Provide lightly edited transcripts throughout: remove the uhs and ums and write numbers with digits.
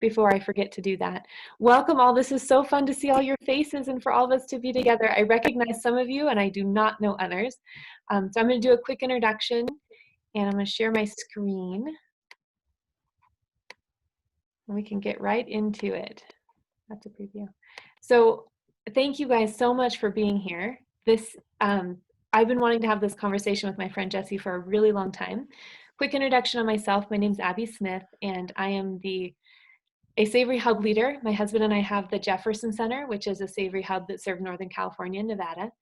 before I forget to do that. Welcome all. This is so fun to see all your faces and for all of us to be together. I recognize some of you and I do not know others. So I'm going to do a quick introduction and I'm going to share my screen. And we can get right into it. That's a preview. So thank you guys so much for being here. I've been wanting to have this conversation with my friend Jessie for a really long time. Quick introduction on myself. My name's Abbey Smith, and I am a Savory Hub leader. My husband and I have the Jefferson Center, which is a Savory Hub that serves Northern California and Nevada.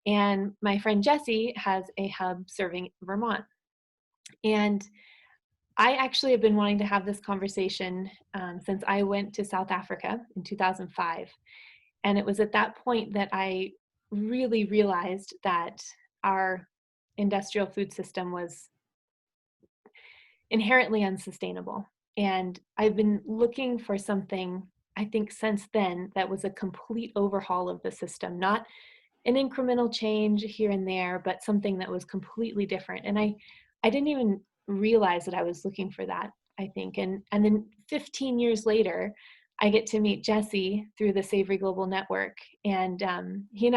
And my friend Jessie has a hub serving Vermont. And I actually have been wanting to have this conversation since I went to South Africa in 2005. And it was at that point that I really realized that our industrial food system was inherently unsustainable. And I've been looking for something, I think since then, that was a complete overhaul of the system, not an incremental change here and there, but something that was completely different. And I didn't even realize that I was looking for that, I think. And then 15 years later, I get to meet Jessie through the Savory Global Network. And he and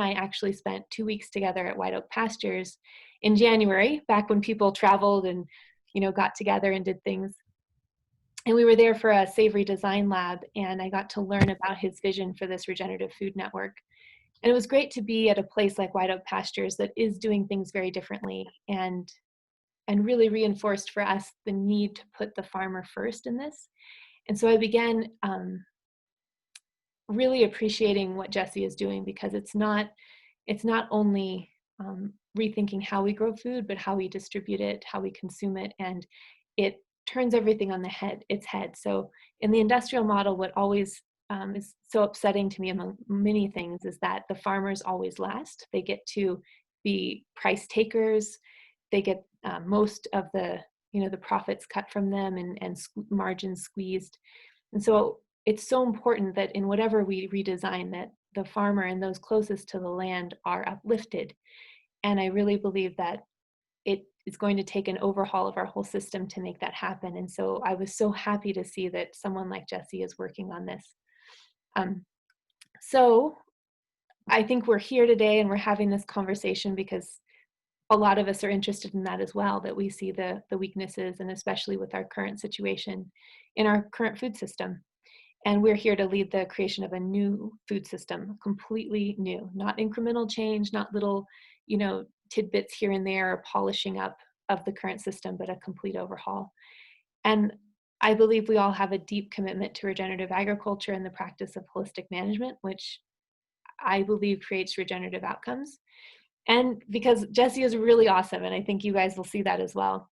I actually spent 2 weeks together at White Oak Pastures in January, back when people traveled and, got together and did things. And we were there for a Savory Design Lab, and I got to learn about his vision for this regenerative food network. And it was great to be at a place like White Oak Pastures that is doing things very differently and really reinforced for us the need to put the farmer first in this. And so I began really appreciating what Jessie is doing, because it's not only rethinking how we grow food, but how we distribute it, how we consume it, and it turns everything on its head. So in the industrial model, what always is so upsetting to me among many things is that the farmers always last. They get to be price takers. They get most of the profits cut from them and margins squeezed. And so it's so important that in whatever we redesign, that the farmer and those closest to the land are uplifted. And I really believe that it is going to take an overhaul of our whole system to make that happen. And so I was so happy to see that someone like Jessie is working on this. So I think we're here today and we're having this conversation because a lot of us are interested in that as well, that we see the weaknesses, and especially with our current situation in our current food system. And we're here to lead the creation of a new food system, completely new, not incremental change, not little, tidbits here and there or polishing up of the current system, but a complete overhaul. And I believe we all have a deep commitment to regenerative agriculture and the practice of holistic management, which I believe creates regenerative outcomes. And because Jessie is really awesome, and I think you guys will see that as well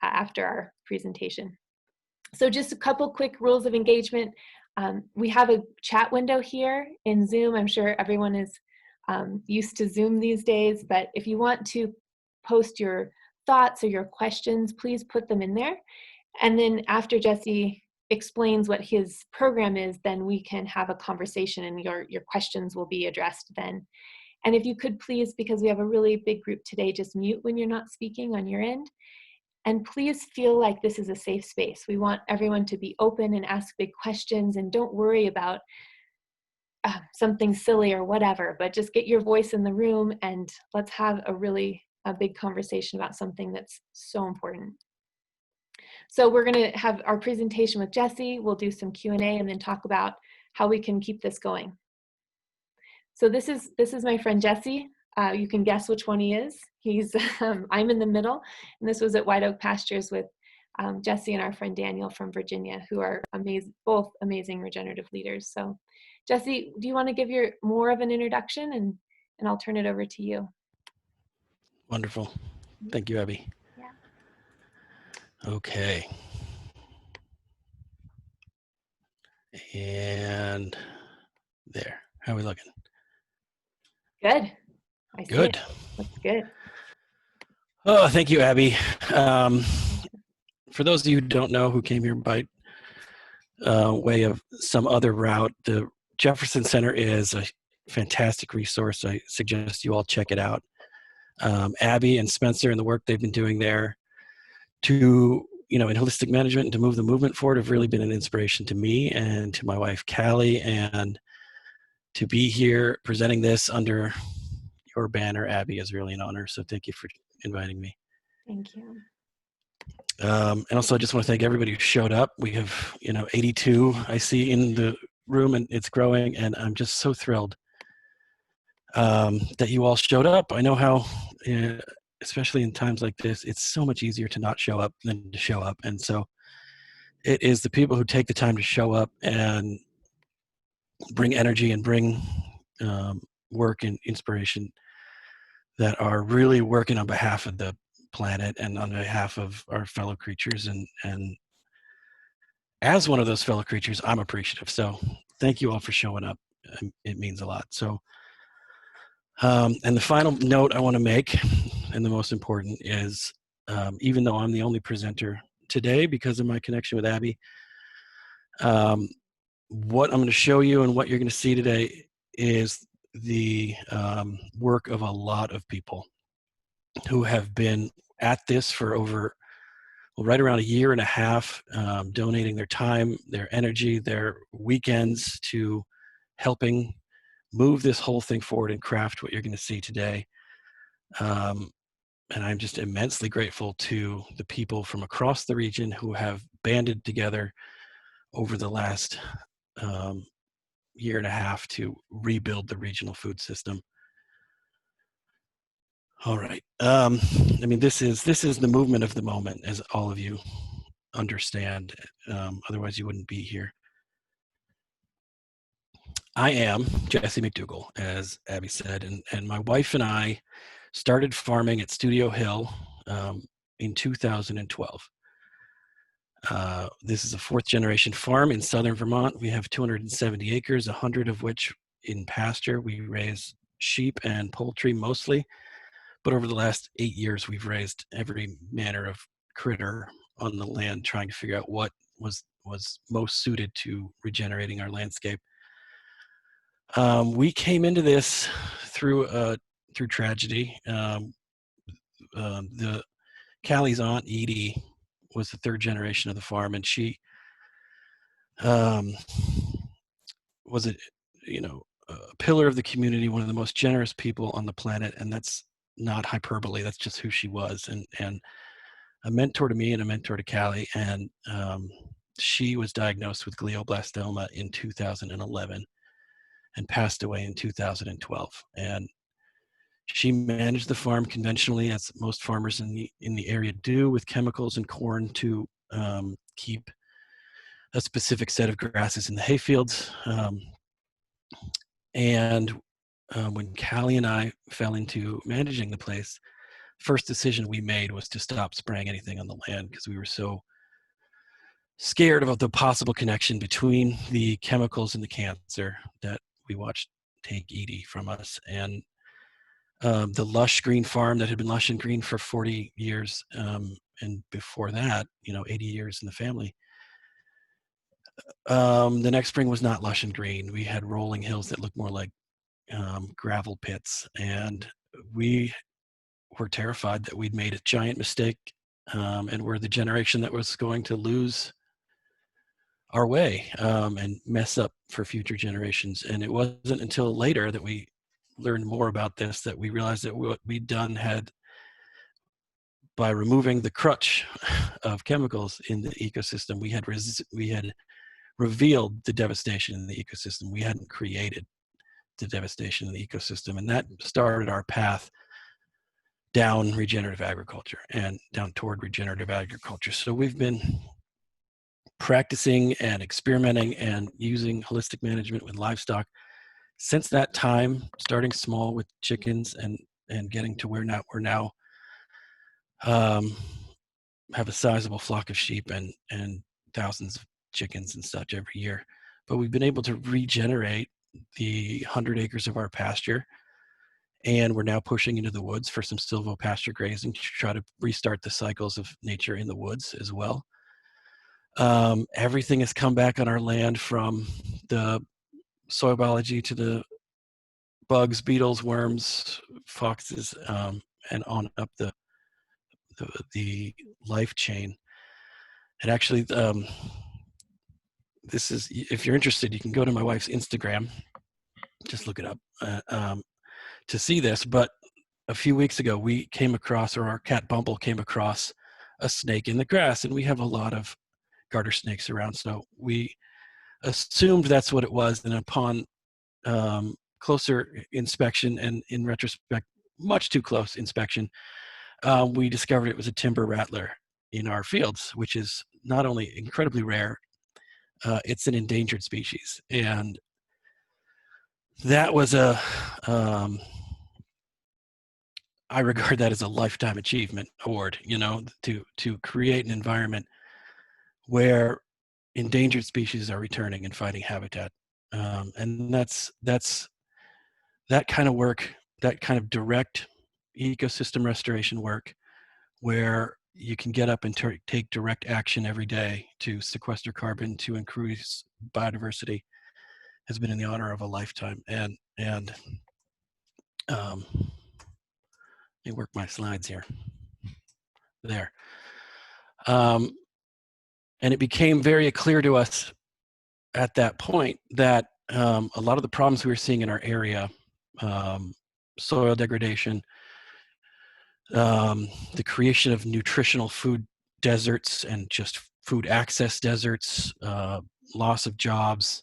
after our presentation. So just a couple quick rules of engagement. We have a chat window here in Zoom. I'm sure everyone is used to Zoom these days, but if you want to post your thoughts or your questions, please put them in there. And then after Jessie explains what his program is, then we can have a conversation and your questions will be addressed then. And if you could please, because we have a really big group today, just mute when you're not speaking on your end. And please feel like this is a safe space. We want everyone to be open and ask big questions, and don't worry about something silly or whatever, but just get your voice in the room and let's have a big conversation about something that's so important. So we're going to have our presentation with Jessie. We'll do some Q&A and then talk about how we can keep this going. So this is my friend Jessie. You can guess which one he is. I'm in the middle, and this was at White Oak Pastures with Jessie and our friend Daniel from Virginia, who are both amazing regenerative leaders. So Jessie, do you want to give more of an introduction, and I'll turn it over to you. Wonderful. Thank you, Abbey. Yeah. Okay. And there. How are we looking? Good. Good. Looks good. Oh, thank you, Abbey. For those of you who don't know, who came here by way of some other route, the Jefferson Center is a fantastic resource. I suggest you all check it out. Abbey and Spencer and the work they've been doing there to, in holistic management and to move the movement forward have really been an inspiration to me and to my wife, Callie, and to be here presenting this under your banner, Abbey, is really an honor. So thank you for inviting me. Thank you. And also I just want to thank everybody who showed up. We have, 82 I see in the room, and it's growing, and I'm just so thrilled that you all showed up. I know how, especially in times like this, it's so much easier to not show up than to show up. And so it is the people who take the time to show up and bring energy and bring work and inspiration that are really working on behalf of the planet and on behalf of our fellow creatures. And as one of those fellow creatures, I'm appreciative. So thank you all for showing up. It means a lot. So, and the final note I want to make, and the most important, is even though I'm the only presenter today because of my connection with Abbey, what I'm going to show you and what you're going to see today is the work of a lot of people who have been at this for right around a year and a half, donating their time, their energy, their weekends to helping move this whole thing forward and craft what you're going to see today. And I'm just immensely grateful to the people from across the region who have banded together over the last year and a half to rebuild the regional food system. All right. This is the movement of the moment, as all of you understand. Otherwise, you wouldn't be here. I am Jesse McDougall, as Abby said, and my wife and I started farming at Studio Hill in 2012. This is a fourth generation farm in southern Vermont. We have 270 acres, 100 of which in pasture. We raise sheep and poultry mostly, but over the last 8 years, we've raised every manner of critter on the land, trying to figure out what was most suited to regenerating our landscape. We came into this through tragedy. The Callie's aunt Edie was the third generation of the farm, and she was a pillar of the community, one of the most generous people on the planet, and that's not hyperbole. That's just who she was, and a mentor to me and a mentor to Callie. And she was diagnosed with glioblastoma in 2011 and passed away in 2012. And she managed the farm conventionally, as most farmers in the area do, with chemicals and corn to keep a specific set of grasses in the hayfields. When Callie and I fell into managing the place, first decision we made was to stop spraying anything on the land, because we were so scared about the possible connection between the chemicals and the cancer that we watched take Edie from us. And the lush green farm that had been lush and green for 40 years, and before that, 80 years in the family. The next spring was not lush and green. We had rolling hills that looked more like gravel pits, and we were terrified that we'd made a giant mistake, and we're the generation that was going to lose our way and mess up for future generations. And it wasn't until later that we learned more about this that we realized that what we'd done had, by removing the crutch of chemicals in the ecosystem, we had revealed the devastation in the ecosystem. We hadn't created the devastation in the ecosystem, and that started our path down regenerative agriculture and down toward regenerative agriculture. So we've been practicing and experimenting and using holistic management with livestock since that time, starting small with chickens and getting to where we're now have a sizable flock of sheep and thousands of chickens and such every year. But we've been able to regenerate the 100 acres of our pasture, and we're now pushing into the woods for some silvopasture grazing to try to restart the cycles of nature in the woods as well. Everything has come back on our land, from the soil biology to the bugs, beetles, worms, foxes, and on up the life chain. And actually, this is, if you're interested, you can go to my wife's Instagram, just look it up to see this. But a few weeks ago, we came across, or our cat Bumble came across, a snake in the grass, and we have a lot of garter snakes around, so we assumed that's what it was. And upon closer inspection, and in retrospect, much too close inspection, we discovered it was a timber rattler in our fields, which is not only incredibly rare, it's an endangered species. And that was I regard that as a lifetime achievement award, to create an environment where endangered species are returning and finding habitat. And that's that kind of work, that kind of direct ecosystem restoration work, where you can get up and take direct action every day to sequester carbon, to increase biodiversity, has been in the honor of a lifetime. And let me work my slides here. There. And it became very clear to us at that point that a lot of the problems we were seeing in our area, soil degradation, the creation of nutritional food deserts and just food access deserts, loss of jobs,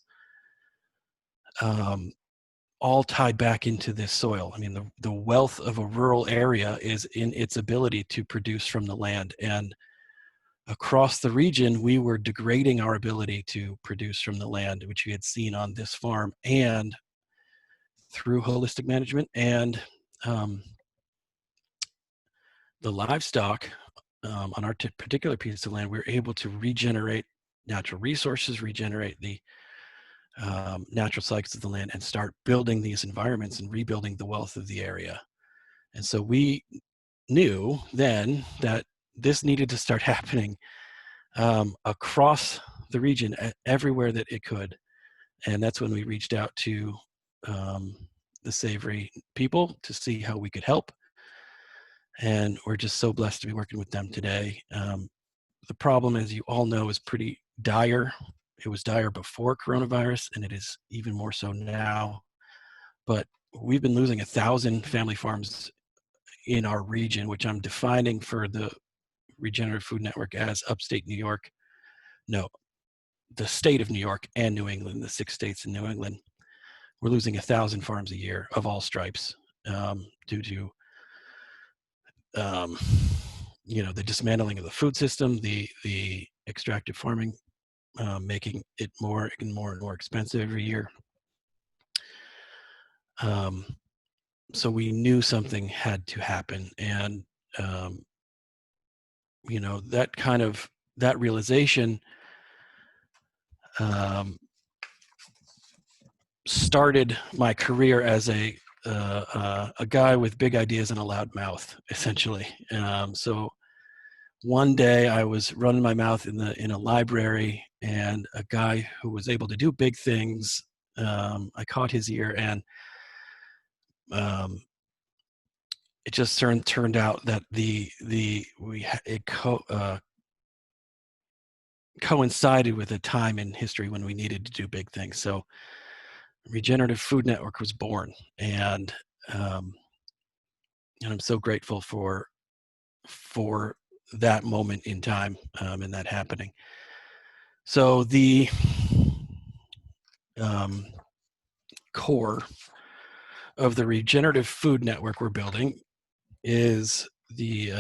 all tied back into this soil. I mean, the wealth of a rural area is in its ability to produce from the land. And across the region, we were degrading our ability to produce from the land, which we had seen on this farm, and through holistic management and the livestock on our particular piece of land, we were able to regenerate natural resources, regenerate the natural cycles of the land, and start building these environments and rebuilding the wealth of the area. And so we knew then that this needed to start happening across the region, everywhere that it could. And that's when we reached out to the Savory people to see how we could help. And we're just so blessed to be working with them today. The problem, as you all know, is pretty dire. It was dire before coronavirus, and it is even more so now. But we've been losing 1,000 family farms in our region, which I'm defining for the Regenerative Food Network as upstate New York. No, the state of New York and New England, the 6 states in New England. We're losing 1,000 farms a year of all stripes due to the dismantling of the food system, the extractive farming, making it more and more expensive every year. So we knew something had to happen, and that realization started my career as a guy with big ideas and a loud mouth, essentially. So one day I was running my mouth in a library, and a guy who was able to do big things, I caught his ear, and it just turned out that it coincided with a time in history when we needed to do big things. So Regenerative Food Network was born, and I'm so grateful for that moment in time and that happening. So the core of the Regenerative Food Network we're building is the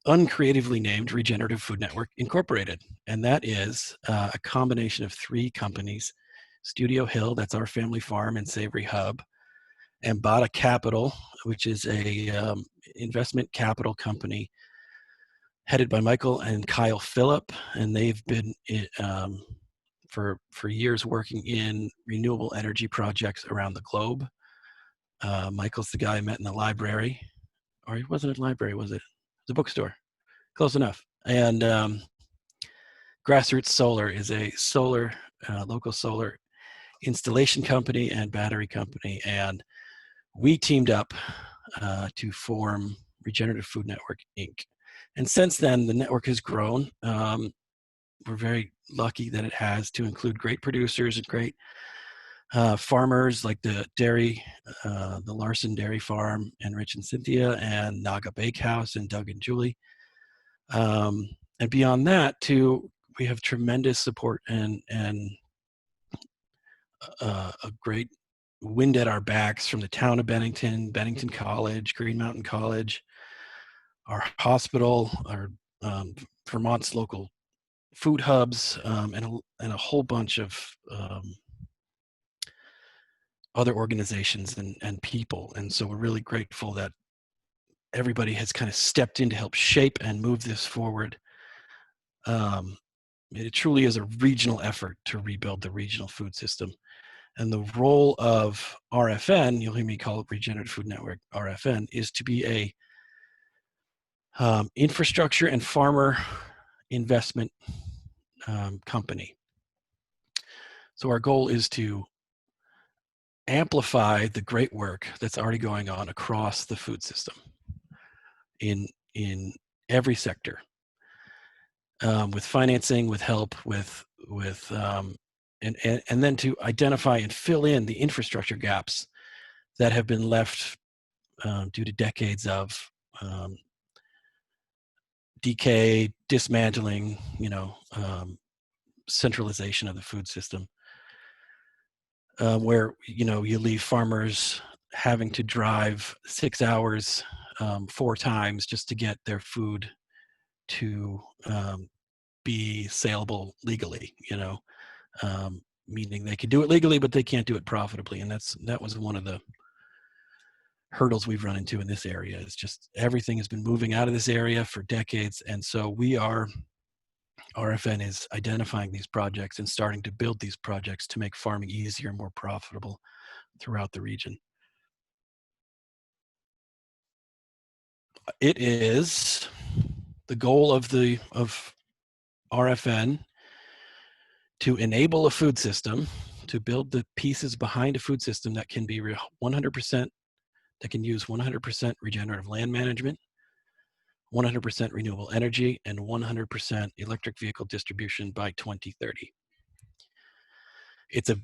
uncreatively named Regenerative Food Network Incorporated. And that is a combination of 3 companies: Studio Hill, that's our family farm and Savory Hub; Ambata Capital, which is a investment capital company headed by Michael and Kyle Phillip, and they've been for years working in renewable energy projects around the globe. Michael's the guy I met in the library, or he wasn't at the library, was it? It was a bookstore. Close enough. And Grassroots Solar is a local solar installation company and battery company, and we teamed up to form Regenerative Food Network Inc. And since then, the network has grown. We're very lucky that it has, to include great producers and great farmers like the Larson Dairy Farm and Rich and Cynthia, and Naga Bakehouse and Doug and Julie. And beyond that, too, we have tremendous support and a great wind at our backs from the town of Bennington, Bennington College, Green Mountain College, our hospital, our Vermont's local food hubs, and a whole bunch of other organizations and people. And so we're really grateful that everybody has kind of stepped in to help shape and move this forward. It truly is a regional effort to rebuild the regional food system. And the role of RFN, you'll hear me call it Regenerative Food Network, RFN, is to be a infrastructure and farmer investment company. So our goal is to amplify the great work that's already going on across the food system in every sector, with financing, with help, and then to identify and fill in the infrastructure gaps that have been left due to decades of decay, dismantling, centralization of the food system, where you leave farmers having to drive 6 hours 4 times just to get their food to be saleable legally, meaning they could do it legally, but they can't do it profitably. And that was one of the hurdles we've run into in this area. Is just everything has been moving out of this area for decades. And so RFN is identifying these projects and starting to build these projects to make farming easier and more profitable throughout the region. It is the goal of RFN to enable a food system, to build the pieces behind a food system that can be 100%, that can use 100% regenerative land management, 100% renewable energy, and 100% electric vehicle distribution by 2030. It's a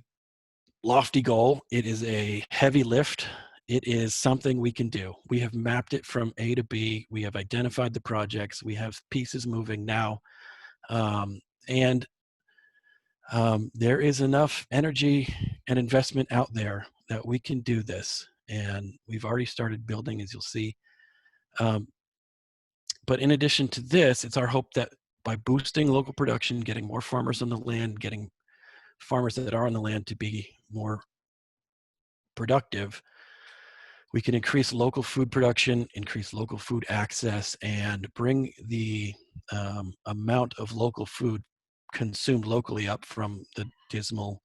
lofty goal. It is a heavy lift. It is something we can do. We have mapped it from A to B. We have identified the projects. We have pieces moving now. And there is enough energy and investment out there that we can do this. And we've already started building, as you'll see. But in addition to this, it's our hope that by boosting local production, getting more farmers on the land, getting farmers that are on the land to be more productive, we can increase local food production, increase local food access, and bring the amount of local food consumed locally up from the dismal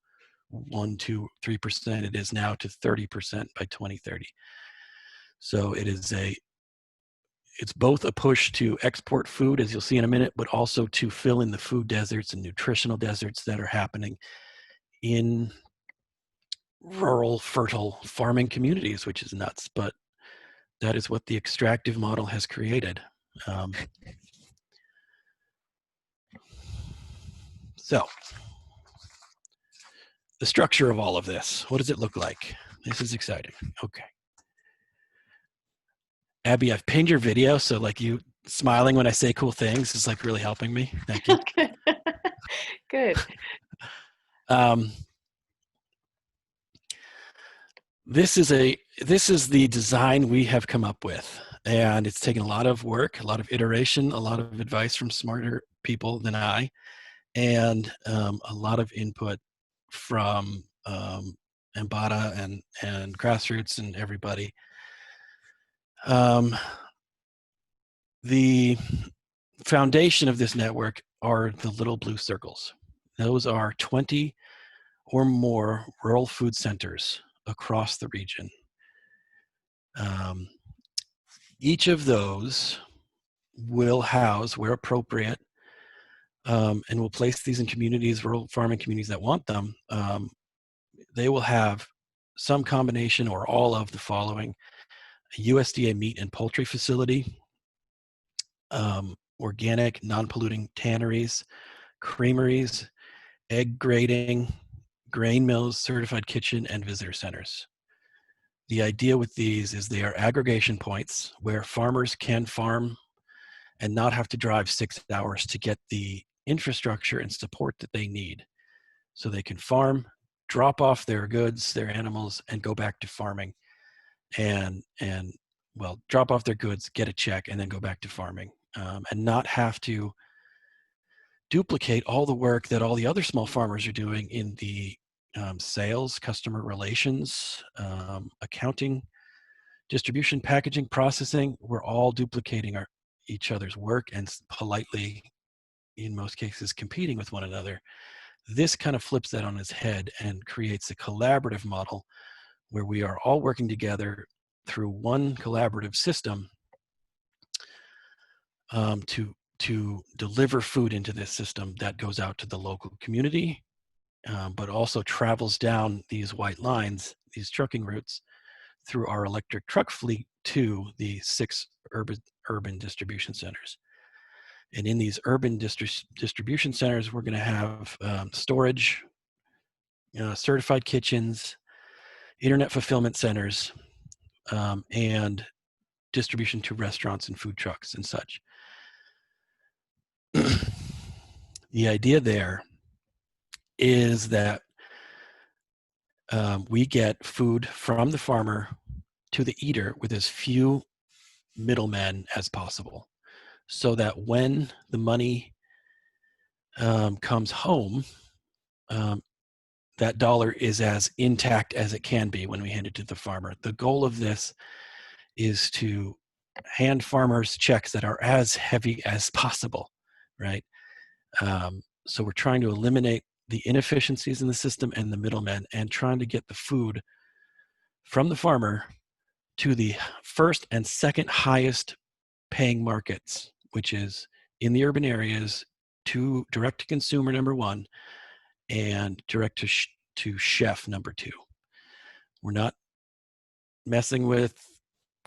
1 to 3% it is now to 30% by 2030. So it's both a push to export food, as you'll see in a minute, but also to fill in the food deserts and nutritional deserts that are happening in rural, fertile farming communities, which is nuts, but that is what the extractive model has created. So the structure of all of this, what does it look like? This is exciting. Okay. Abby, I've pinned your video, so like you smiling when I say cool things is like really helping me. Thank you. Good. This is the design we have come up with, and it's taken a lot of work, a lot of iteration, a lot of advice from smarter people than I, and a lot of input from Embada and Grassroots and everybody. The foundation of this network are the little blue circles. Those are 20 or more rural food centers across the region. Each of those will house, where appropriate, and will place these in communities, rural farming communities that want them. They will have some combination or all of the following: a USDA meat and poultry facility, organic, non-polluting tanneries, creameries, egg grading, grain mills, certified kitchen, and visitor centers. The idea with these is they are aggregation points where farmers can farm and not have to drive 6 hours to get the infrastructure and support that they need. So they can farm, drop off their goods, their animals, and go back to farming and well, drop off their goods, get a check, and then go back to farming, and not have to duplicate all the work that all the other small farmers are doing in the sales, customer relations, accounting, distribution, packaging, processing. We're all duplicating each other's work and politely, in most cases, competing with one another. This kind of flips that on its head and creates a collaborative model where we are all working together through one collaborative system to deliver food into this system that goes out to the local community, but also travels down these white lines, these trucking routes, through our electric truck fleet to the 6 urban distribution centers. And in these urban distribution centers, we're going to have storage, certified kitchens, internet fulfillment centers, and distribution to restaurants and food trucks and such. The idea there is that we get food from the farmer to the eater with as few middlemen as possible, so that when the money comes home, that dollar is as intact as it can be when we hand it to the farmer. The goal of this is to hand farmers checks that are as heavy as possible, right? So we're trying to eliminate the inefficiencies in the system and the middlemen, and trying to get the food from the farmer to the first and second highest paying markets, which is in the urban areas, to direct to consumer number 1 and direct to chef number 2. We're not messing with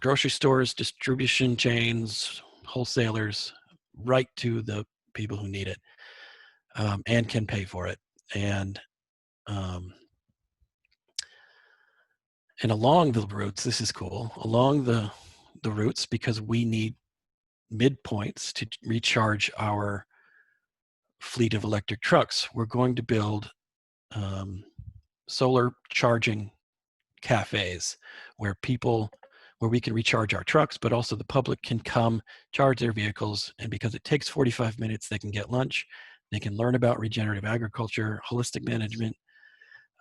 grocery stores, distribution chains, wholesalers, right to the people who need it, and can pay for it. And along the routes, this is cool, along the routes, because we need midpoints to recharge our fleet of electric trucks, we're going to build solar charging cafes where we can recharge our trucks, but also the public can come charge their vehicles. And because it takes 45 minutes, they can get lunch, they can learn about regenerative agriculture, holistic management,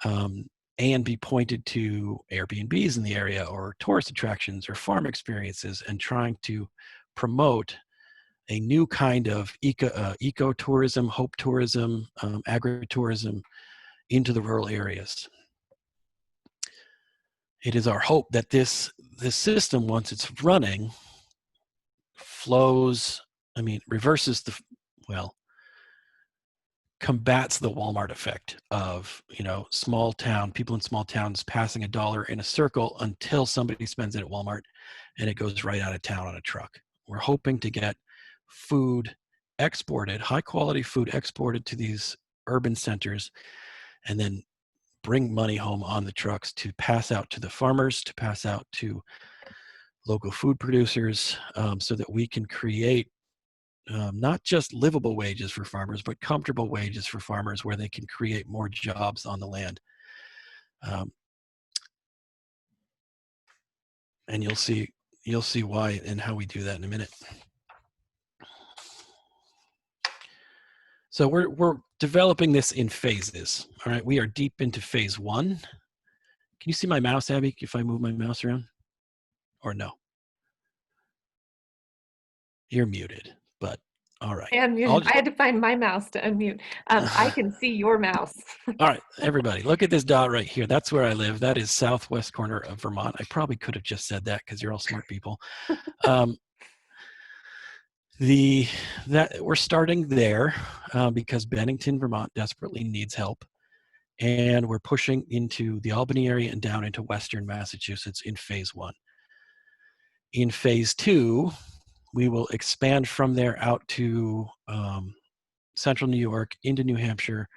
and be pointed to Airbnbs in the area or tourist attractions or farm experiences, and trying to promote a new kind of eco-tourism, hope tourism, agritourism into the rural areas. It is our hope that this system, once it's running, reverses combats the Walmart effect of, small town, people in small towns passing a dollar in a circle until somebody spends it at Walmart and it goes right out of town on a truck. We're hoping to get food exported, high quality food exported to these urban centers, and then bring money home on the trucks to pass out to the farmers, to pass out to local food producers, so that we can create not just livable wages for farmers, but comfortable wages for farmers where they can create more jobs on the land. And you'll see why and how we do that in a minute. So we're developing this in phases. All right, we are deep into phase 1. Can you see my mouse, Abby, if I move my mouse around? Or no? You're muted, but all right. I unmuted. I had to find my mouse to unmute. I can see your mouse. All right, everybody, look at this dot right here. That's where I live. That is southwest corner of Vermont. I probably could have just said that because you're all smart people. We're starting there because Bennington, Vermont desperately needs help. And we're pushing into the Albany area and down into Western Massachusetts in phase 1. In phase 2, We will expand from there out to central New York, into New Hampshire,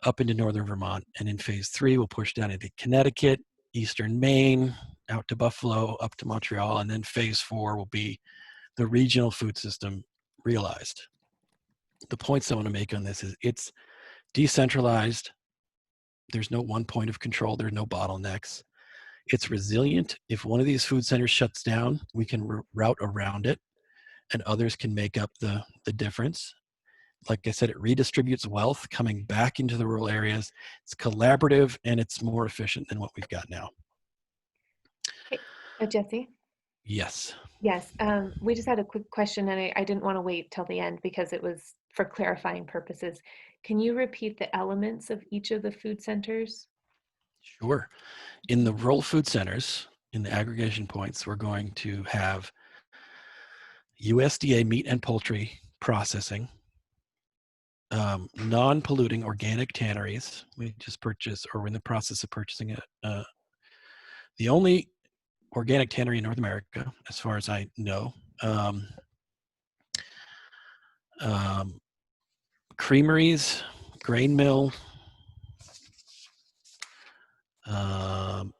up into northern Vermont. And in phase 3, we'll push down into Connecticut, eastern Maine, out to Buffalo, up to Montreal. And then phase 4 will be the regional food system realized. The points I want to make on this is it's decentralized. There's no one point of control. There are no bottlenecks. It's resilient. If one of these food centers shuts down, we can route around it, and others can make up the difference. Like I said, it redistributes wealth coming back into the rural areas. It's collaborative, and it's more efficient than what we've got now. Hey, Jesse? Yes. Yes, we just had a quick question, and I didn't want to wait till the end because it was for clarifying purposes. Can you repeat the elements of each of the food centers? Sure. In the rural food centers, in the aggregation points, we're going to have USDA meat and poultry processing, non-polluting organic tanneries. We just purchased, or we're in the process of purchasing it. The only organic tannery in North America, as far as I know. Creameries, grain mill,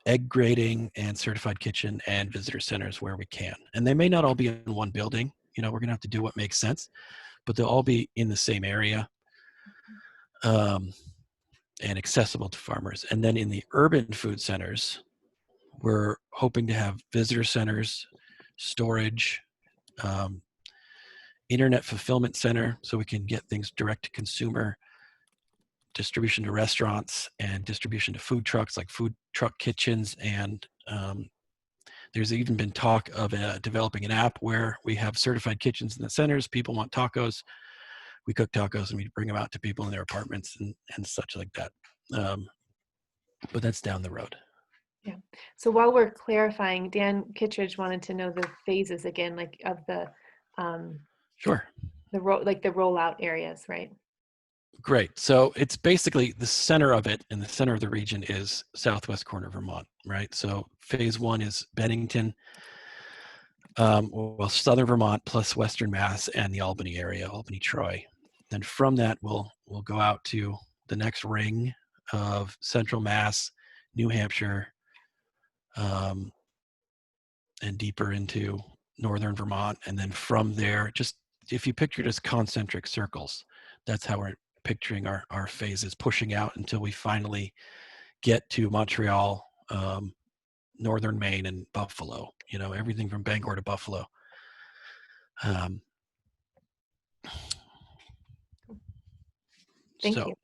egg grading, and certified kitchen and visitor centers where we can. And they may not all be in one building. You know, we're going to have to do what makes sense, but they'll all be in the same area and accessible to farmers. And then in the urban food centers, we're hoping to have visitor centers, storage, internet fulfillment center, so we can get things direct to consumer, distribution to restaurants, and distribution to food trucks, like food truck kitchens. And there's even been talk of developing an app where we have certified kitchens in the centers. People want tacos, we cook tacos and we bring them out to people in their apartments and such like that. But that's down the road. Yeah. So while we're clarifying, Dan Kittredge wanted to know the phases again, like of the Sure. the rollout areas, right? Great. So it's basically the center of it, and the center of the region is southwest corner of Vermont, right? So phase 1 is Bennington, well, southern Vermont plus western Mass and the Albany area, Albany, Troy. Then from that, we'll go out to the next ring of central Mass, New Hampshire, and deeper into northern Vermont. And then from there, just if you picture it as concentric circles, that's how we're picturing our phases, pushing out until we finally get to Montreal, northern Maine, and Buffalo. You know, everything from Bangor to Buffalo. Thank you.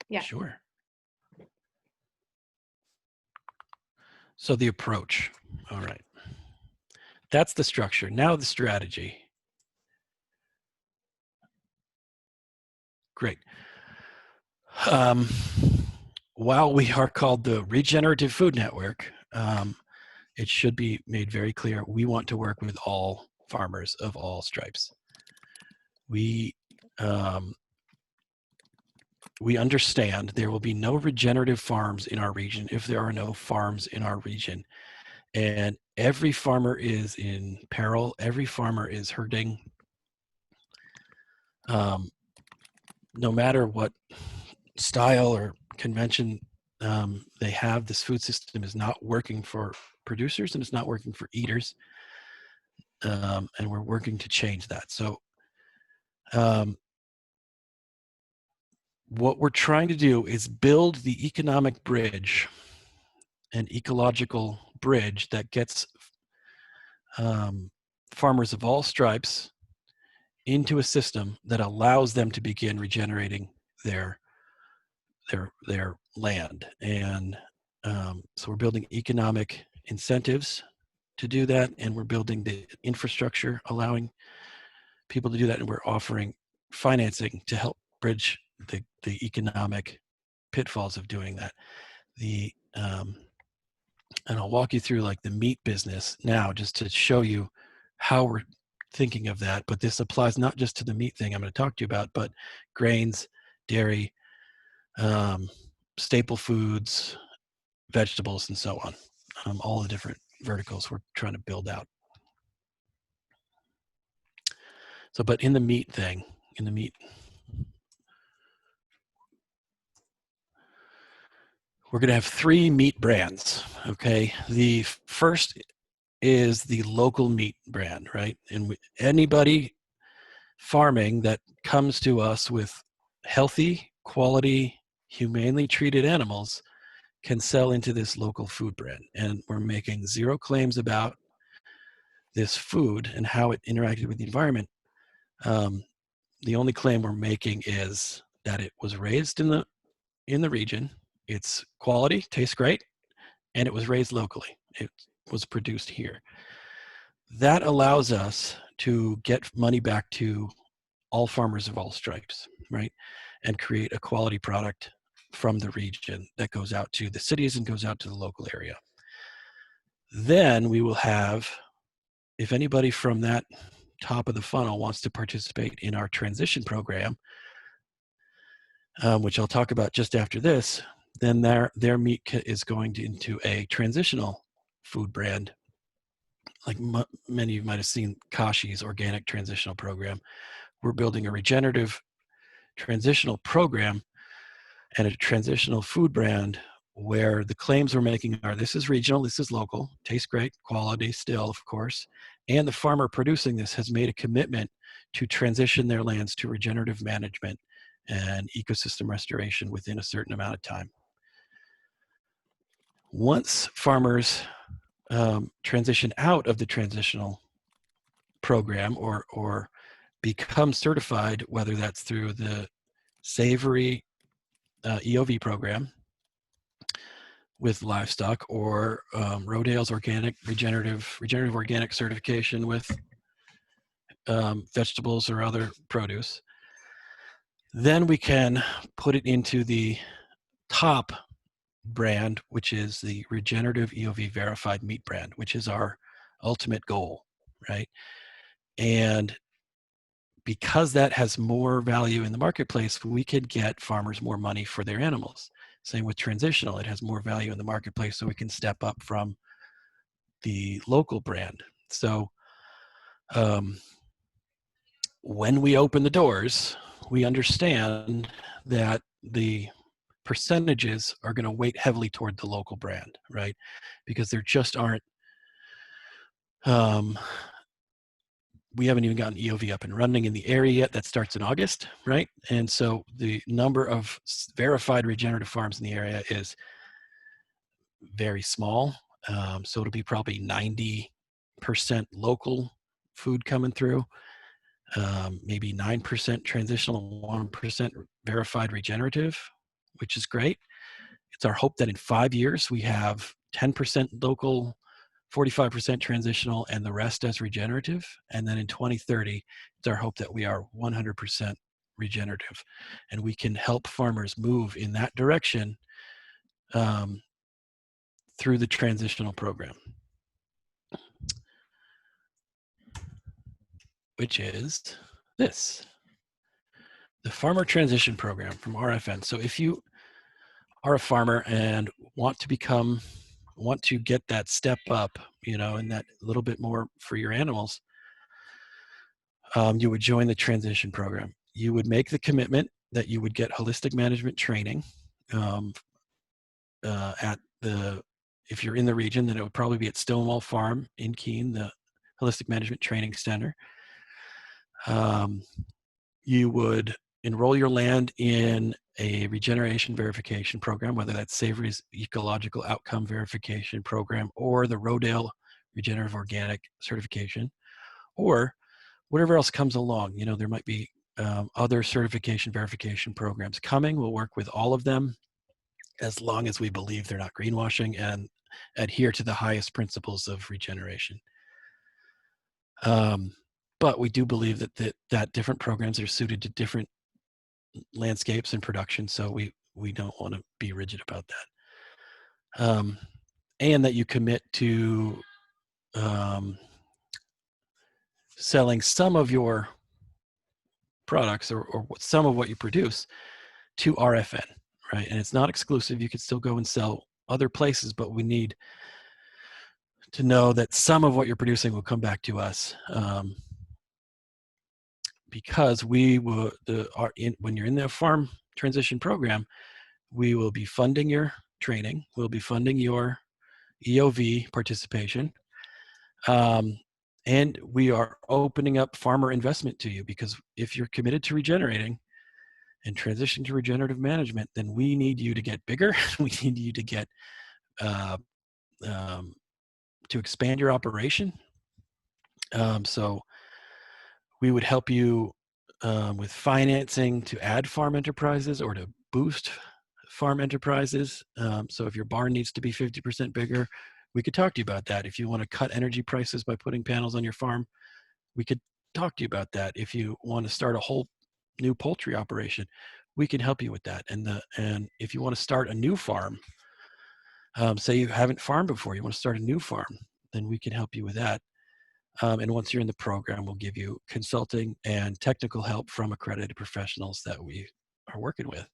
Yeah. Sure. So the approach. All right. That's the structure. Now the strategy. Great. While we are called the Regenerative Food Network, it should be made very clear we want to work with all farmers of all stripes. We understand there will be no regenerative farms in our region if there are no farms in our region. And every farmer is in peril. Every farmer is hurting. No matter what style or convention they have, this food system is not working for producers and it's not working for eaters. And we're working to change that. So what we're trying to do is build the economic bridge, an ecological bridge that gets farmers of all stripes into a system that allows them to begin regenerating their land. And so we're building economic incentives to do that, and we're building the infrastructure allowing people to do that, and we're offering financing to help bridge the economic pitfalls of doing that. And I'll walk you through like the meat business now, just to show you how we're thinking of that. But this applies not just to the meat thing I'm going to talk to you about, but grains, dairy, staple foods, vegetables, and so on. All the different verticals we're trying to build out. So, but in the meat thing, in the meat, we're going to have 3 meat brands. Okay. The first is the local meat brand, right? And anybody farming that comes to us with healthy, quality, humanely treated animals can sell into this local food brand. And we're making 0 claims about this food and how it interacted with the environment. The only claim we're making is that it was raised in the region, it's quality, tastes great, and it was raised locally. It was produced here. That allows us to get money back to all farmers of all stripes, right? And create a quality product from the region that goes out to the cities and goes out to the local area. Then we will have, if anybody from that top of the funnel wants to participate in our transition program, which I'll talk about just after this, then their meat is going into a transitional food brand. Like many of you might have seen Kashi's organic transitional program. We're building a regenerative transitional program and a transitional food brand where the claims we're making are this is regional, this is local, tastes great, quality still, of course, and the farmer producing this has made a commitment to transition their lands to regenerative management and ecosystem restoration within a certain amount of time. Once farmers transition out of the transitional program or become certified, whether that's through the Savory EOV program with livestock or Rodale's organic regenerative organic certification with vegetables or other produce, then we can put it into the top brand, which is the Regenerative EOV verified meat brand, which is our ultimate goal, right? And because that has more value in the marketplace, we could get farmers more money for their animals. Same with transitional, it has more value in the marketplace, so we can step up from the local brand. So when we open the doors, we understand that the percentages are going to weight heavily toward the local brand, right? Because there just aren't, we haven't even gotten EOV up and running in the area yet. That starts in August, right? And so the number of verified regenerative farms in the area is very small. So it'll be probably 90% local food coming through, maybe 9% transitional, 1% verified regenerative, which is great. It's our hope that in 5 years we have 10% local, 45% transitional, and the rest as regenerative. And then in 2030, it's our hope that we are 100% regenerative. And we can help farmers move in that direction through the transitional program, which is this, the Farmer Transition Program from RFN. So if you are a farmer and want to get that step up, and that little bit more for your animals, you would join the transition program. You would make the commitment that you would get holistic management training if you're in the region, then it would probably be at Stonewall Farm in Keene, the Holistic Management Training Center. You would enroll your land in a regeneration verification program, whether that's Savory's Ecological Outcome Verification Program or the Rodale Regenerative Organic Certification, or whatever else comes along. There might be other certification verification programs coming. We'll work with all of them as long as we believe they're not greenwashing and adhere to the highest principles of regeneration. But we do believe that different programs are suited to different landscapes and production, so we don't want to be rigid about that. And that you commit to selling some of your products or some of what you produce to RFN, right? And it's not exclusive. You could still go and sell other places, but we need to know that some of what you're producing will come back to us because we will when you're in the farm transition program, we will be funding your training, we'll be funding your EOV participation, and we are opening up farmer investment to you, because if you're committed to regenerating and transition to regenerative management, then we need you to get bigger. We need you to get uh, um, to expand your operation. So we would help you with financing to add farm enterprises or to boost farm enterprises. So if your barn needs to be 50% bigger, we could talk to you about that. If you want to cut energy prices by putting panels on your farm, we could talk to you about that. If you want to start a whole new poultry operation, we can help you with that. And if you want to start a new farm, say you haven't farmed before, you want to start a new farm, then we can help you with that. And once you're in the program, we'll give you consulting and technical help from accredited professionals that we are working with.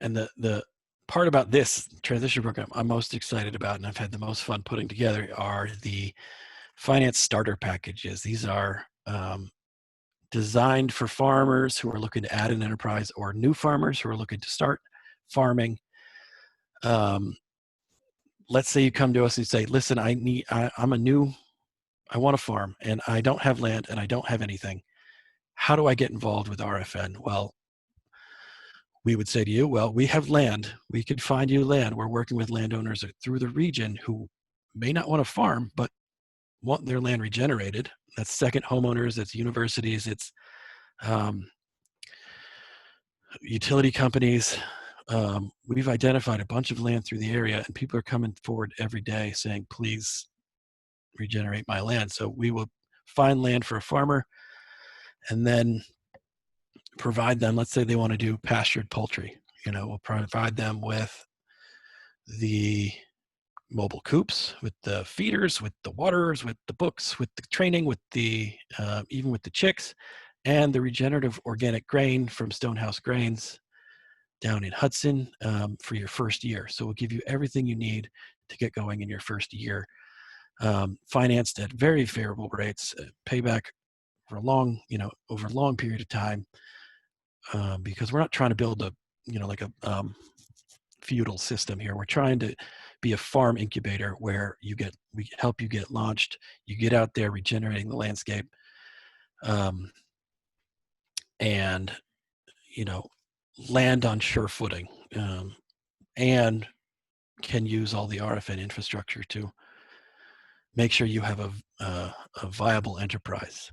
And the part about this transition program I'm most excited about, and I've had the most fun putting together, are the finance starter packages. These are designed for farmers who are looking to add an enterprise, or new farmers who are looking to start farming. Let's say you come to us and say, listen, I want to farm and I don't have land and I don't have anything. How do I get involved with RFN? Well, we would say to you, well, we have land. We could find you land. We're working with landowners through the region who may not want to farm, but want their land regenerated. That's second homeowners, it's universities, it's utility companies. We've identified a bunch of land through the area, and people are coming forward every day saying, please regenerate my land. So we will find land for a farmer and then provide them, let's say they want to do pastured poultry. We'll provide them with the mobile coops, with the feeders, with the waters, with the books, with the training, with the even with the chicks, and the regenerative organic grain from Stonehouse Grains down in Hudson for your first year. So we'll give you everything you need to get going in your first year, financed at very favorable rates, payback for over a long period of time, because we're not trying to build like a feudal system here. We're trying to be a farm incubator where we help you get launched, you get out there regenerating the landscape, and land on sure footing, and can use all the RFN infrastructure to make sure you have a viable enterprise.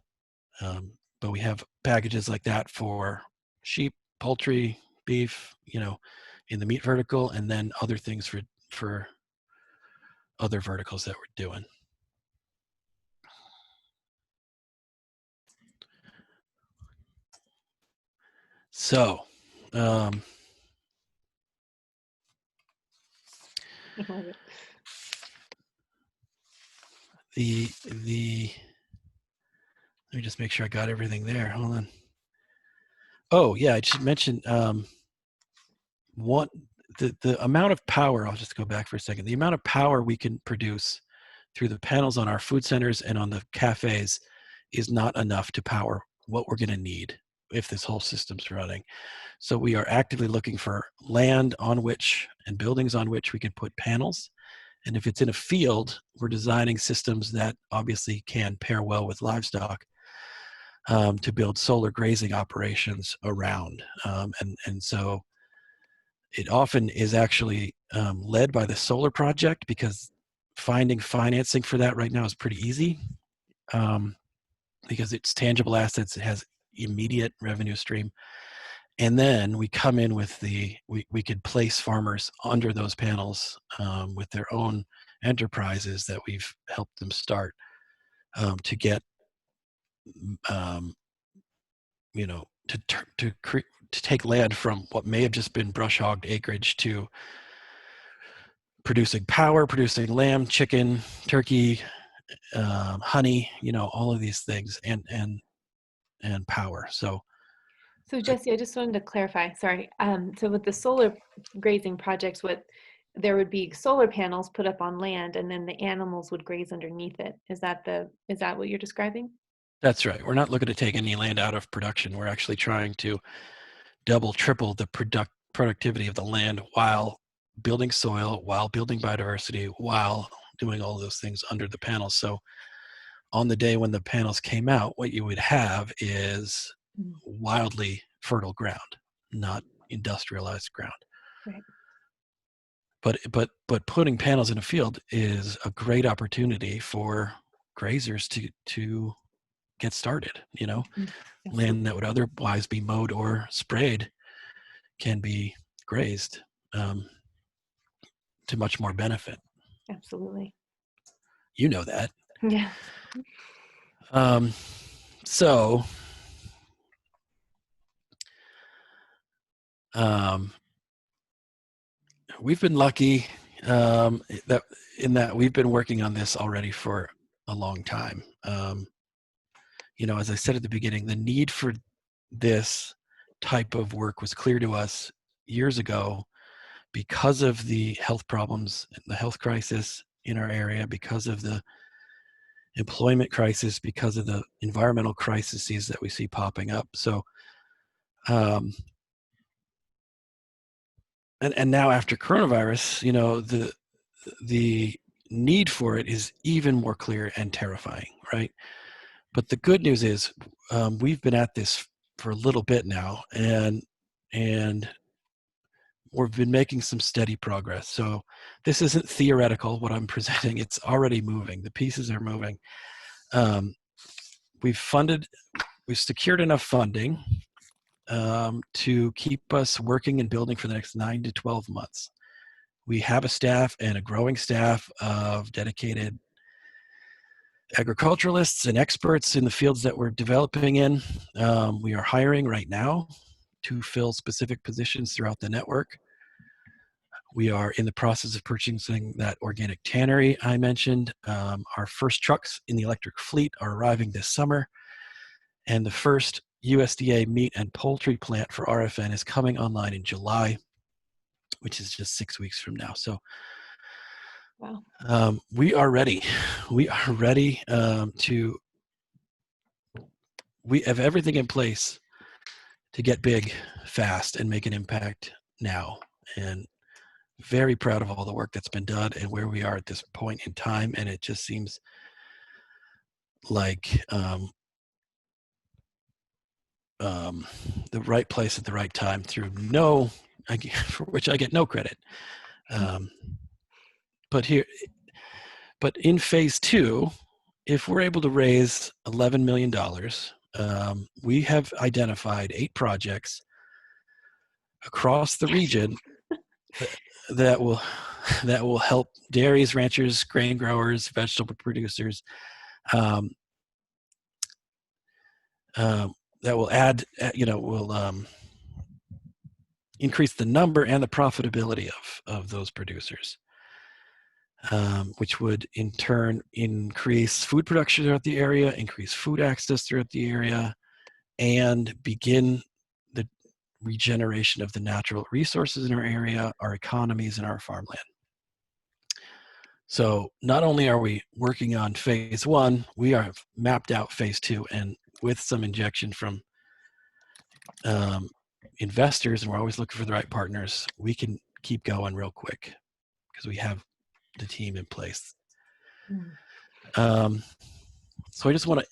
But we have packages like that for sheep, poultry, beef, in the meat vertical, and then other things for other verticals that we're doing. So, I love it. the let me just make sure I got everything there. Hold on. Oh yeah, I should mention the amount of power. I'll just go back for a second. The amount of power we can produce through the panels on our food centers and on the cafes is not enough to power what we're going to need if this whole system's running. So we are actively looking for land on which and buildings on which we can put panels. And if it's in a field, we're designing systems that obviously can pair well with livestock, to build solar grazing operations around. And so it often is actually led by the solar project, because finding financing for that right now is pretty easy, because it's tangible assets, it has immediate revenue stream. And then we come in with we could place farmers under those panels with their own enterprises that we've helped them start, to get to take land from what may have just been brush hogged acreage to producing power, producing lamb, chicken, turkey, honey, all of these things, and power. So So Jesse, I just wanted to clarify, sorry. So with the solar grazing projects, what there would be solar panels put up on land, and then the animals would graze underneath it. Is that what you're describing? That's right. We're not looking to take any land out of production. We're actually trying to double, triple the productivity of the land while building soil, while building biodiversity, while doing all those things under the panels. So on the day when the panels came out, what you would have is Mm, wildly fertile ground, not industrialized ground. right. But putting panels in a field is a great opportunity for grazers to get started. Mhm. Land Absolutely. that would otherwise be mowed or sprayed can be grazed to much more benefit. Absolutely. You know that. Yeah. Um, so um, we've been lucky that in that we've been working on this already for a long time. As I said at the beginning, the need for this type of work was clear to us years ago because of the health problems, the health crisis in our area, because of the employment crisis, because of the environmental crises that we see popping up. So, and now after coronavirus, the need for it is even more clear and terrifying, right? But the good news is we've been at this for a little bit now, and we've been making some steady progress. So this isn't theoretical, what I'm presenting. It's already moving. The pieces are moving. Um, we've secured enough funding to keep us working and building for the next 9 to 12 months. We have a staff and a growing staff of dedicated agriculturalists and experts in the fields that we're developing in. We are hiring right now to fill specific positions throughout the network. We are in the process of purchasing that organic tannery I mentioned. Our first trucks in the electric fleet are arriving this summer, and the first USDA meat and poultry plant for RFN is coming online in July, which is just 6 weeks from now. So Wow. we are ready. We are ready we have everything in place to get big fast and make an impact now. And very proud of all the work that's been done and where we are at this point in time. And it just seems like the right place at the right time through for which I get no credit. Um, but in phase two, if we're able to raise $11 million, we have identified 8 projects across the region that will help dairies, ranchers, grain growers, vegetable producers. Um, that will will increase the number and the profitability of those producers, which would in turn increase food production throughout the area, increase food access throughout the area, and begin the regeneration of the natural resources in our area, our economies, and our farmland. So not only are we working on phase one, we have mapped out phase two, and with some injection from investors, and we're always looking for the right partners, we can keep going real quick because we have the team in place. So I just want to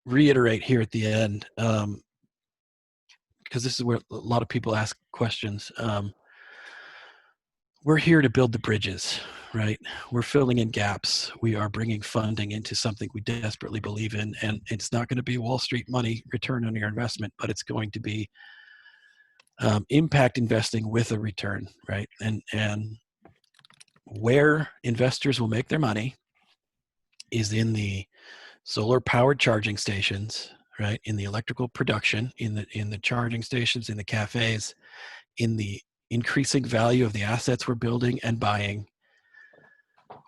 reiterate here at the end, because this is where a lot of people ask questions. We're here to build the bridges, right? We're filling in gaps. We are bringing funding into something we desperately believe in, and it's not going to be Wall Street money return on your investment, but it's going to be impact investing with a return, right? And where investors will make their money is in the solar powered charging stations, right? In the electrical production, in the charging stations, in the cafes, in the increasing value of the assets we're building and buying.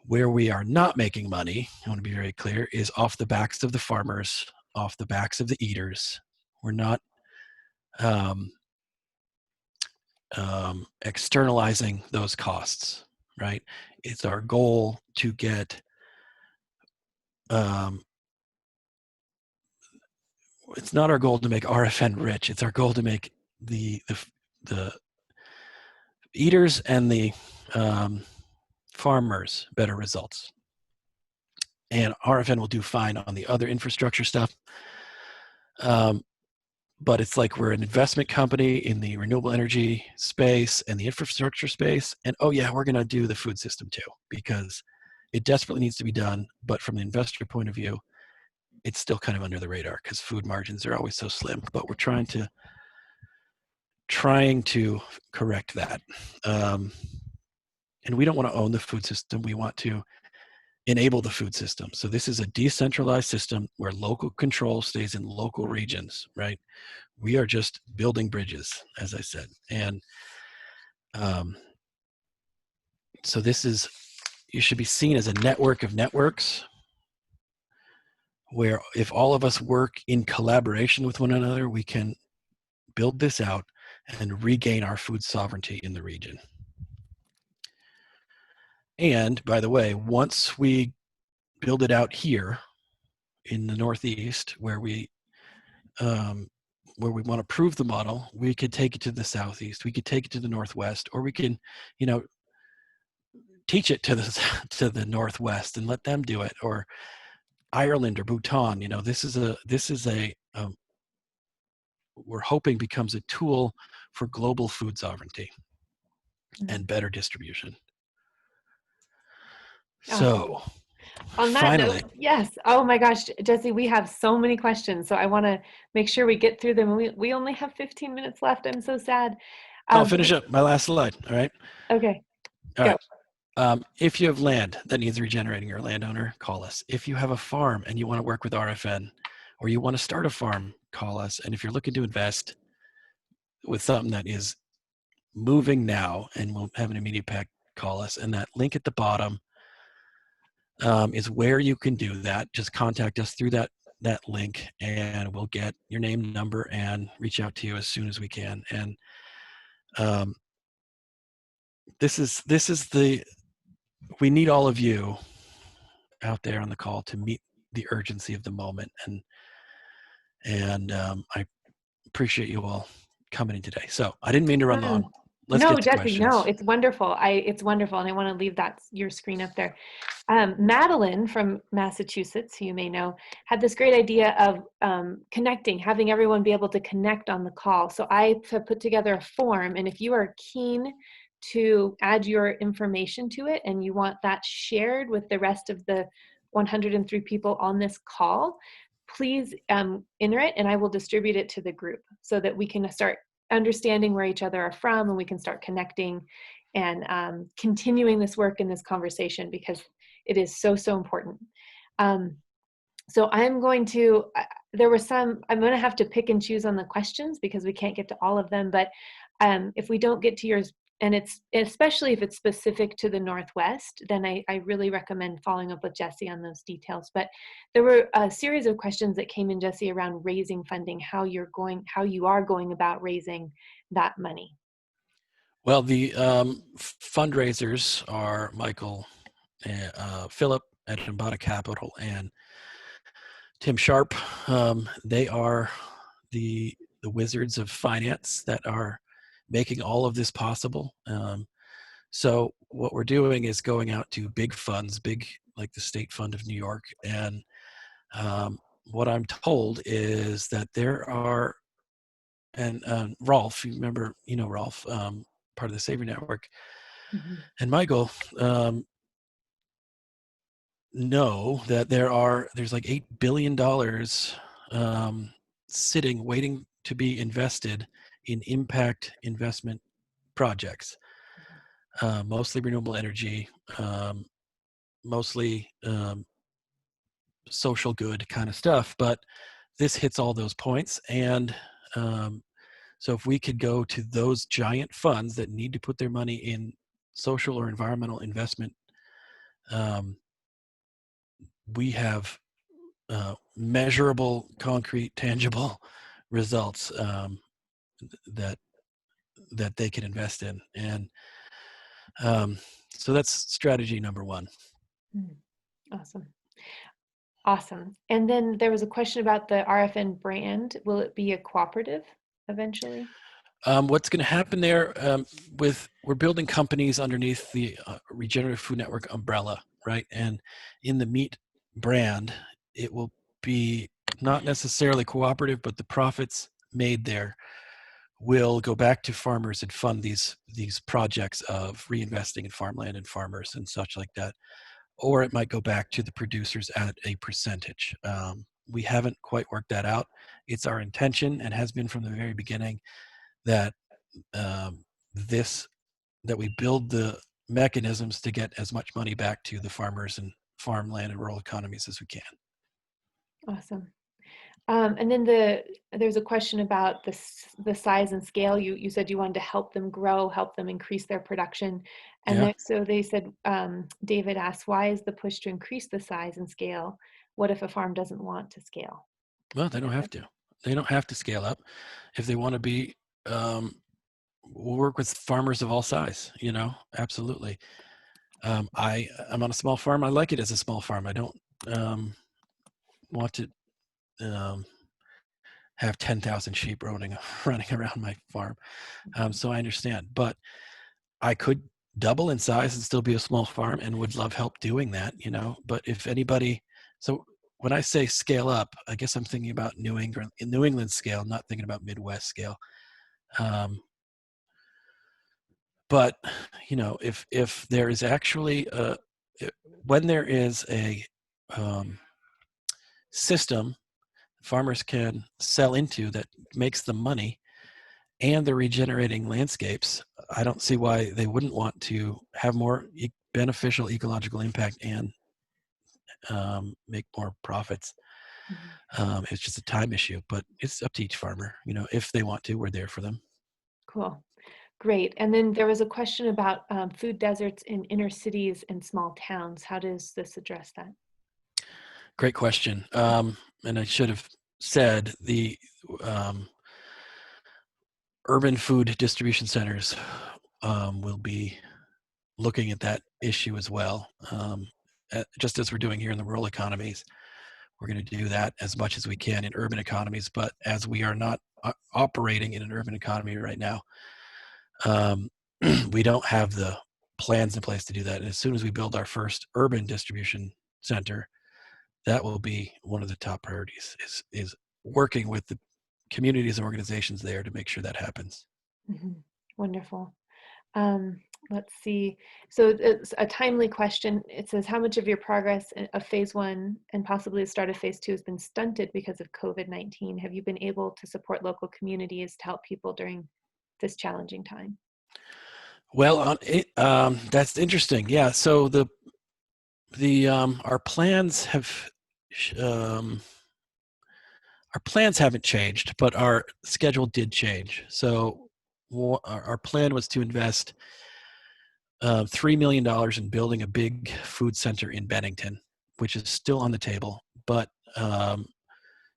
Where we are not making money, I want to be very clear, is off the backs of the farmers, off the backs of the eaters. We're not externalizing those costs, right? It's our goal to get it's not our goal to make RFN rich. It's our goal to make the eaters and the farmers better results. And RFN will do fine on the other infrastructure stuff. But it's like we're an investment company in the renewable energy space and the infrastructure space. And oh yeah, we're going to do the food system too, because it desperately needs to be done. But from the investor point of view, it's still kind of under the radar because food margins are always so slim. But we're trying to correct that. And we don't want to own the food system. We want to enable the food system. So this is a decentralized system where local control stays in local regions, right? We are just building bridges, as I said. And so you should be seen as a network of networks where if all of us work in collaboration with one another, we can build this out and regain our food sovereignty in the region. And by the way, once we build it out here in the Northeast, where we want to prove the model, we could take it to the Southeast, we could take it to the Northwest, or we can, teach it to the Northwest and let them do it, or Ireland or Bhutan. This is a we're hoping becomes a tool for global food sovereignty and better distribution. So on that finally, note, yes. Oh my gosh, Jesse, we have so many questions. So I want to make sure we get through them. We only have 15 minutes left. I'm so sad. I'll finish up my last slide. All right. Okay. All right. If you have land that needs regenerating, you're a landowner, call us. If you have a farm and you want to work with RFN, or you want to start a farm, call us. And if you're looking to invest with something that is moving now and will have an immediate impact, call us. And that link at the bottom is where you can do that. Just contact us through that link, and we'll get your name, number, and reach out to you as soon as we can. And we need all of you out there on the call to meet the urgency of the moment. And I appreciate you all coming in today. So I didn't mean to run long. Let's get to Jesse, questions. no, it's wonderful. It's wonderful. And I want to leave your screen up there. Madeline from Massachusetts, who you may know, had this great idea of connecting, having everyone be able to connect on the call. So I have put together a form, and if you are keen to add your information to it and you want that shared with the rest of the 103 people on this call, please enter it, and I will distribute it to the group so that we can start understanding where each other are from, and we can start connecting and continuing this work in this conversation, because it is so, so important. So I'm going to, I'm going to have to pick and choose on the questions because we can't get to all of them, but if we don't get to yours, and especially if it's specific to the Northwest, then I really recommend following up with Jesse on those details. But there were a series of questions that came in, Jesse, around raising funding, how you are going about raising that money. Well, the fundraisers are Michael, Philip at Embodied Capital, and Tim Sharp. They are the wizards of finance that are making all of this possible. So what we're doing is going out to big funds, like the State Fund of New York. And what I'm told is that there are, and Rolf, you remember, Rolf, part of the Savior Network, and Michael, know that there's like $8 billion sitting, waiting to be invested in impact investment projects, mostly renewable energy, mostly social good kind of stuff. But this hits all those points. And so if we could go to those giant funds that need to put their money in social or environmental investment, we have measurable, concrete, tangible results that they can invest in. And Um, so that's strategy number one. Mm, awesome. Awesome. And then there was a question about the RFN brand. Will it be a cooperative eventually? What's going to happen there we're building companies underneath the Regenerative Food Network umbrella, right? And in the meat brand, it will be not necessarily cooperative, but the profits made there will go back to farmers and fund these projects of reinvesting in farmland and farmers and such like that. Or it might go back to the producers at a percentage. We haven't quite worked that out. It's our intention and has been from the very beginning that um, this that we build the mechanisms to get as much money back to the farmers and farmland and rural economies as we can. Awesome. And then there's a question about the size and scale. You said you wanted to help them grow, help them increase their production. And Yeah. then, so they said, David asked, why is the push to increase the size and scale? What if a farm doesn't want to scale? Well, they don't have to. They don't have to scale up if they want to be. We'll work with farmers of all size. Absolutely. I'm on a small farm. I like it as a small farm. I don't want to um, have 10,000 sheep running around my farm. So I understand, but I could double in size and still be a small farm and would love help doing that, but if anybody, so when I say scale up, I guess I'm thinking about New England scale, not thinking about Midwest scale. But if there is actually when there is a system farmers can sell into that makes them money and they're regenerating landscapes, I don't see why they wouldn't want to have more beneficial ecological impact and make more profits. Mhm. It's just a time issue, but it's up to each farmer. If they want to, we're there for them. Cool. Great. And then there was a question about food deserts in inner cities and small towns. How does this address that? Great question. And I should have said the um, urban food distribution centers will be looking at that issue as well. Just as we're doing here in the rural economies, we're going to do that as much as we can in urban economies. But as we are not operating in an urban economy right now, we don't have the plans in place to do that. And as soon as we build our first urban distribution center, that will be one of the top priorities is working with the communities and organizations there to make sure that happens. Mhm. Wonderful. Um, let's see. So it's a timely question. It says, how much of your progress of phase one and possibly the start of phase two has been stunted because of COVID-19? Have you been able to support local communities to help people during this challenging time? Well, that's interesting. Yeah. So our plans um, haven't changed, but our schedule did change. So our plan was to invest $3 million in building a big food center in Bennington, which is still on the table. But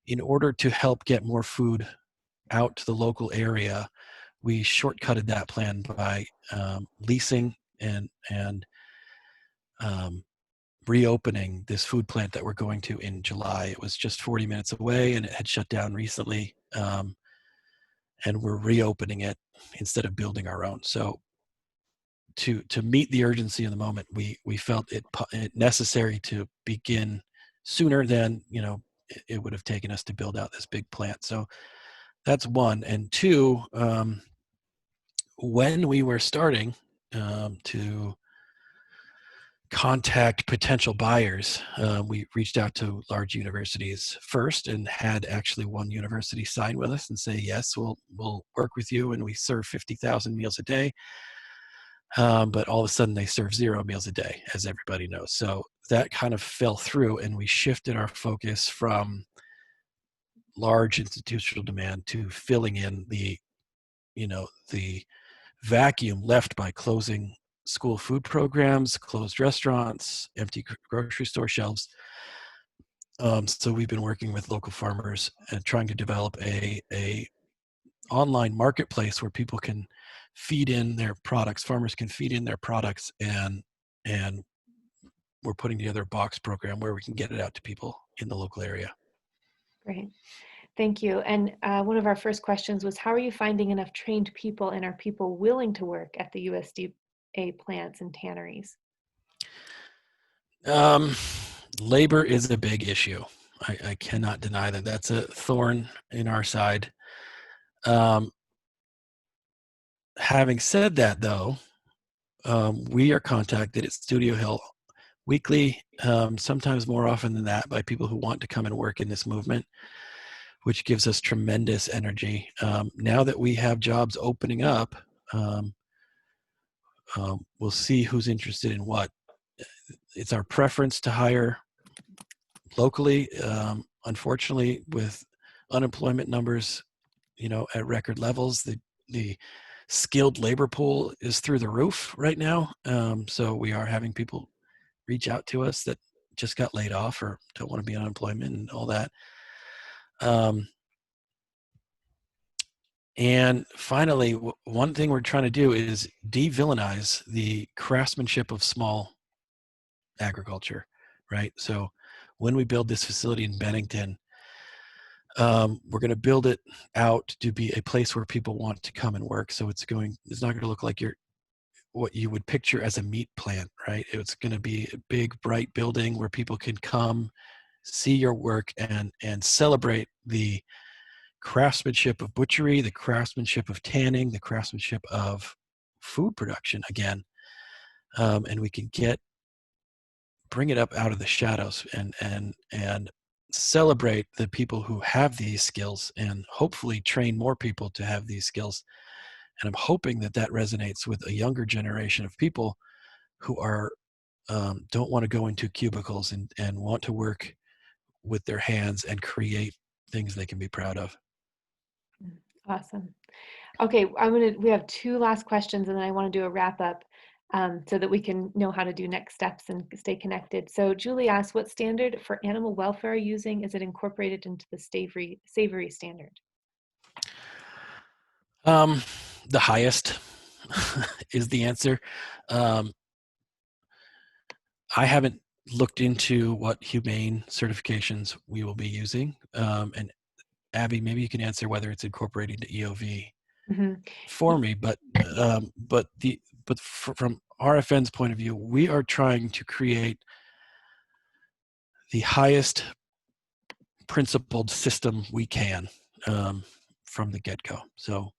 in order to help get more food out to the local area, we shortcutted that plan by leasing and um, reopening this food plant that we're going to in July. It was just 40 minutes away and it had shut down recently. And we're reopening it instead of building our own. So to meet the urgency in the moment, we felt it necessary to begin sooner than it would have taken us to build out this big plant. So that's one. And two, when we were starting to contact potential buyers, we reached out to large universities first and had actually one university sign with us and say, yes, we'll work with you, and we serve 50,000 meals a day. But all of a sudden they serve 0 meals a day, as everybody knows. So that kind of fell through, and we shifted our focus from large institutional demand to filling in the vacuum left by closing school food programs, closed restaurants, empty grocery store shelves. So we've been working with local farmers and trying to develop a online marketplace where people can feed in their products. Farmers can feed in their products, and we're putting together a box program where we can get it out to people in the local area. Great. Thank you. And one of our first questions was, how are you finding enough trained people, and are people willing to work at the USDA plants and tanneries? Labor is a big issue. I cannot deny that. That's a thorn in our side. Having said that, though, we are contacted at Studio Hill weekly, sometimes more often than that, by people who want to come and work in this movement, which gives us tremendous energy. Now that we have jobs opening up, we'll see who's interested in what. It's our preference to hire locally. Unfortunately, with unemployment numbers, at record levels, the skilled labor pool is through the roof right now. So we are having people reach out to us that just got laid off or don't want to be on unemployment and all that. And finally, one thing we're trying to do is de-villainize the craftsmanship of small agriculture, right? So when we build this facility in Bennington, we're going to build it out to be a place where people want to come and work. So it's not going to look like what you would picture as a meat plant, right? It's going to be a big, bright building where people can come, see your work, and celebrate the craftsmanship of butchery, the craftsmanship of tanning, the craftsmanship of food production again. And we can bring it up out of the shadows and celebrate the people who have these skills, and hopefully train more people to have these skills. And I'm hoping that resonates with a younger generation of people who don't want to go into cubicles and want to work with their hands and create things they can be proud of. Awesome. Okay, we have two last questions, and then I want to do a wrap up, so that we can know how to do next steps and stay connected. So Julie asked, what standard for animal welfare are you using? Is it incorporated into the savory standard? The highest is the answer. I haven't looked into what humane certifications we will be using. And Abbey, maybe you can answer whether it's incorporating the EOV for me. But from RFN's point of view, we are trying to create the highest principled system we can from the get-go. So,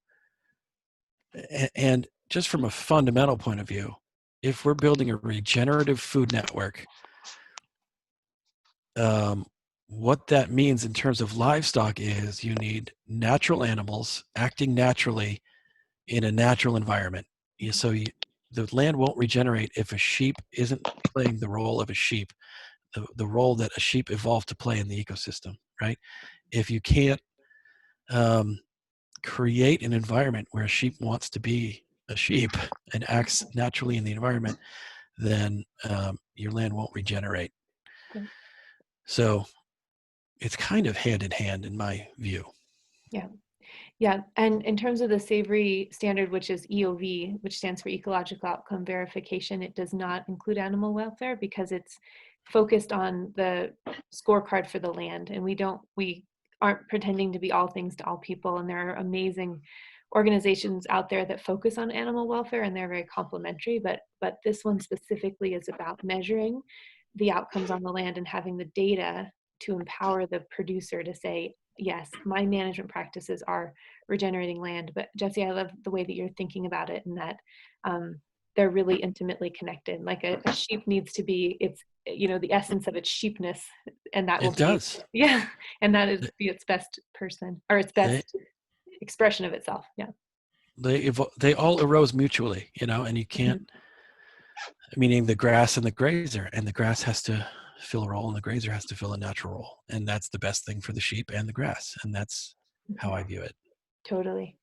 and just from a fundamental point of view, if we're building a regenerative food network, what that means in terms of livestock is you need natural animals acting naturally in a natural environment. So the land won't regenerate if a sheep isn't playing the role of a sheep, the role that a sheep evolved to play in the ecosystem, right? If you can't create an environment where a sheep wants to be a sheep and acts naturally in the environment, then your land won't regenerate. Great. So it's kind of hand in hand in my view. Yeah. Yeah, and in terms of the savory standard, which is EOV, which stands for Ecological Outcome Verification, it does not include animal welfare because it's focused on the scorecard for the land. And we aren't pretending to be all things to all people. And there are amazing organizations out there that focus on animal welfare, and they're very complementary. But this one specifically is about measuring the outcomes on the land and having the data to empower the producer to say, yes, my management practices are regenerating land. But Jesse, I love the way that you're thinking about it, and that they're really intimately connected. Like a sheep needs to be the essence of its sheepness, and that will It be, does. yeah, and that is be its best person, or its They, best expression of itself. Yeah. they all arose mutually, and you can't, meaning the grass and the grazer, and the grass has to fill a role and the grazer has to fill a natural role. And that's the best thing for the sheep and the grass. And that's how I view it. Totally.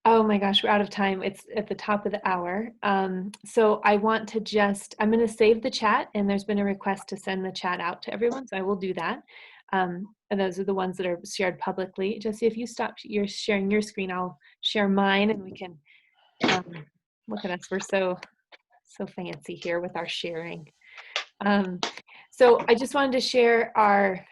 Oh my gosh, we're out of time. It's at the top of the hour. So I'm going to save the chat, and there's been a request to send the chat out to everyone. So I will do that. And those are the ones that are shared publicly. Jesse, if you stop sharing your screen, I'll share mine, and we can Look at us, we're so fancy here with our sharing. So I just wanted to share our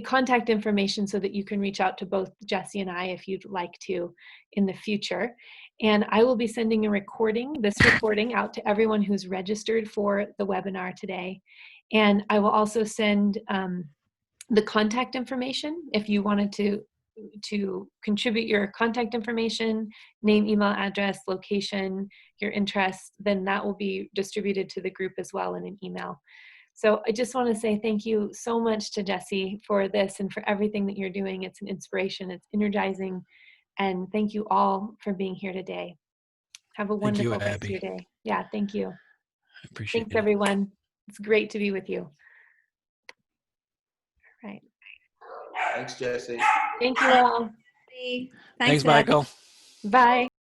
contact information so that you can reach out to both Jesse and I if you'd like to in the future. And I will be sending this recording out to everyone who's registered for the webinar today. And I will also send the contact information if you wanted to contribute your contact information, name, email address, location, your interest, then that will be distributed to the group as well in an email. So I just want to say thank you so much to Jesse for this and for everything that you're doing. It's an inspiration, it's energizing, and thank you all for being here today. Have a Thank you, wonderful rest of Abby. your day. Yeah, thank you. I appreciate Thanks, it. everyone. It's great to be with you. All right. Thanks, Jesse. Thank you all. Thanks, Ed. Michael. Bye.